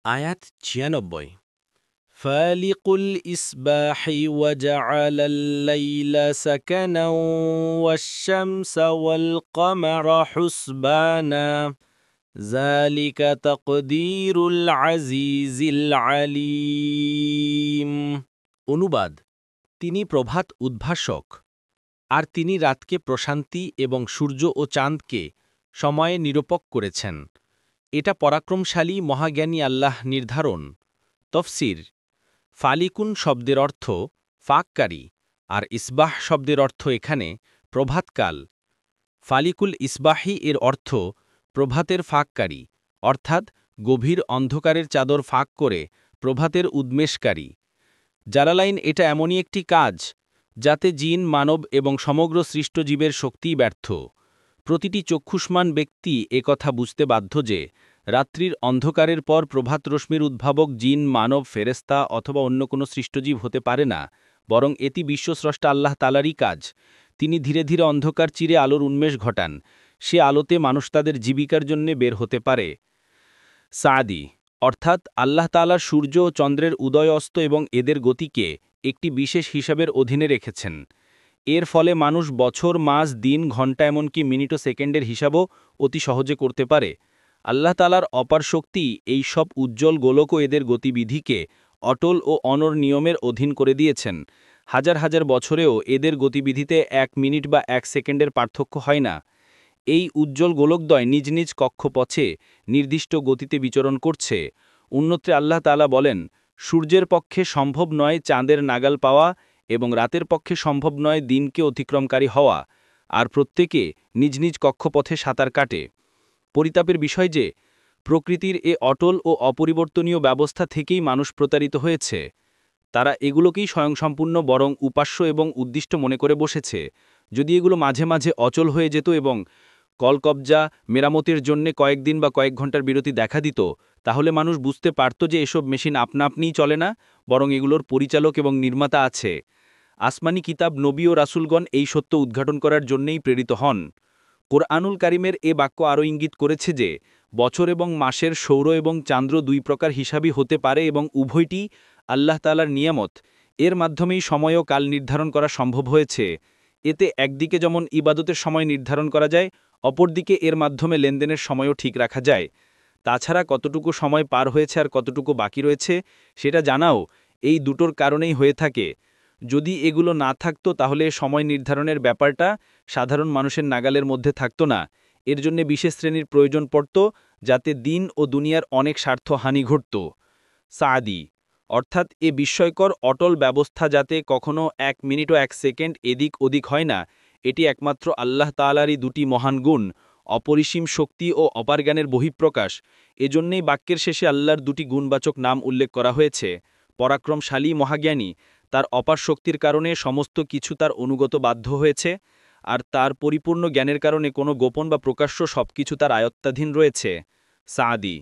আয়াত ৯৬ ফালিকুল ইসবাহি ওয়াজআল আল-লাইলা সাকানাও ওয়াশ-শামসা ওয়াল-কমারা হুসবানা যালিকা তাকদীরুল আজিজিল আলীম। অনুবাদ: তিনি প্রভাত উদ্ভাসক, আর তিনি রাতকে প্রশান্তি এবং সূর্য ও চাঁদকে সময়ে নিরূপক করেছেন। এটা পরাক্রমশালী মহাজ্ঞানী আল্লাহ নির্ধারণ। তফসির: ফালিকুন শব্দের অর্থ ফাঁককারী, আর ইসবাহ শব্দের অর্থ এখানে প্রভাতকাল। ফালিকুল ইসবাহি এর অর্থ প্রভাতের ফাঁককারী, অর্থাৎ গভীর অন্ধকারের চাদর ফাঁক করে প্রভাতের উদ্মেষকারী। জালালাইন: এটা এমনই একটি কাজ যাতে জিন, মানব এবং সমগ্র সৃষ্ট জীবের শক্তিই ব্যর্থ। প্রতিটি চক্ষুষ্মান ব্যক্তি একথা বুঝতে বাধ্য যে রাত্রির অন্ধকারের পর প্রভাত রশ্মির উদ্ভাবক জিন, মানব, ফেরেশতা অথবা অন্য কোনো সৃষ্টজীব হতে পারে না, বরং এটি বিশ্বস্রষ্টা আল্লাহ তাআলারই কাজ। তিনি ধীরে ধীরে অন্ধকার চিরে আলোর উন্মেষ ঘটান। সে আলোতে মানুষ তাদের জীবিকার জন্য বের হতে পারে। সাদি: অর্থাৎ আল্লাহ তাআলা সূর্য ও চন্দ্রের উদয় অস্ত এবং এদের গতিকে একটি বিশেষ হিসাবের অধীনে রেখেছেন। এর ফলে মানুষ বছর, মাস, দিন, ঘণ্টা, এমনকি মিনিট ও সেকেন্ডের হিসাবও অতি সহজে করতে পারে। আল্লাহ তাআলার অপার শক্তি এই সব উজ্জ্বল গোলক ও এদের গতিবিধিকে অটল ও অনড় নিয়মের অধীন করে দিয়েছেন। হাজার হাজার বছরেও এদের গতিবিধিতে ১ মিনিট বা ১ সেকেন্ডের পার্থক্য হয় না। এই উজ্জ্বল গোলকদ্বয় নিজ নিজ কক্ষপথে নির্দিষ্ট গতিতে বিচরণ করছে। অন্যত্রে আল্লাহ তাআলা বলেন, সূর্যের পক্ষে সম্ভব নয় চাঁদের নাগাল পাওয়া, এবং রাতের পক্ষে সম্ভব নয় দিনকে অতিক্রমকারী হওয়া, আর প্রত্যেকে নিজ নিজ কক্ষপথে সাঁতার কাটে। পরিতাপের বিষয় যে প্রকৃতির এ অটল ও অপরিবর্তনীয় ব্যবস্থা থেকেই মানুষ প্রতারিত হয়েছে। তারা এগুলোকেই স্বয়ংসম্পূর্ণ বরং উপাস্য এবং উদ্দিষ্ট মনে করে বসেছে। যদি এগুলো মাঝে মাঝে অচল হয়ে যেত এবং কলকবজা মেরামতের জন্য কয়েকদিন বা কয়েক ঘন্টার বিরতি দেখা দিত, তাহলে মানুষ বুঝতে পারত যে এসব মেশিন আপনা আপনিই চলে না, বরং এগুলোর পরিচালক এবং নির্মাতা আছে। আসমানি কিতাব, নবী ও রাসূলগণ এই সত্য উদ্ঘাটন করার জন্যই প্রেরিত হন। কোরআনুল কারিমের এ বাক্য আরও ইঙ্গিত করেছে যে বছর এবং মাসের সৌর এবং চান্দ্র দুই প্রকার হিসাবই হতে পারে এবং উভয়টি আল্লাহ তাআলার নিয়ামত। এর মাধ্যমেই সময় ও কাল নির্ধারণ করা সম্ভব হয়েছে। এতে একদিকে যেমন ইবাদতের সময় নির্ধারণ করা যায়, অপরদিকে এর মাধ্যমে লেনদেনের সময়ও ঠিক রাখা যায়। তাছাড়া কতটুকু সময় পার হয়েছে আর কতটুকু বাকি রয়েছে সেটা জানাও এই দুটোর কারণেই হয়ে থাকে। যদি এগুলো না থাকতো তাহলে সময় নির্ধারণের ব্যাপারটা সাধারণ মানুষের নাগালের মধ্যে থাকতো না। এর জন্য বিশেষ শ্রেণীর প্রয়োজন পড়ত, যাতে দিন ও দুনিয়ার অনেক স্বার্থ হানি ঘটত। সাদি: অর্থাৎ এ বিস্ময়কর অটল ব্যবস্থা যাতে কখনো ১ মিনিট ও ১ সেকেন্ড এদিক ওদিক হয় না, এটি একমাত্র আল্লাহ তাআলারই দুটি মহান গুণ, অপরিসীম শক্তি ও অপার জ্ঞানের বহিঃপ্রকাশ। এজন্যই বাক্যের শেষে আল্লাহর দুটি গুণবাচক নাম উল্লেখ করা হয়েছে। পরাক্রমশালী মহাজ্ঞানী, তার অপার শক্তির কারণে সমস্ত কিছু তার অনুগত বাধ্য হয়েছে, আর তার পরিপূর্ণ জ্ঞানের কারণে কোনো গোপন বা প্রকাশ্য সবকিছু তার আয়ত্তাধীন রয়েছে। সাদি।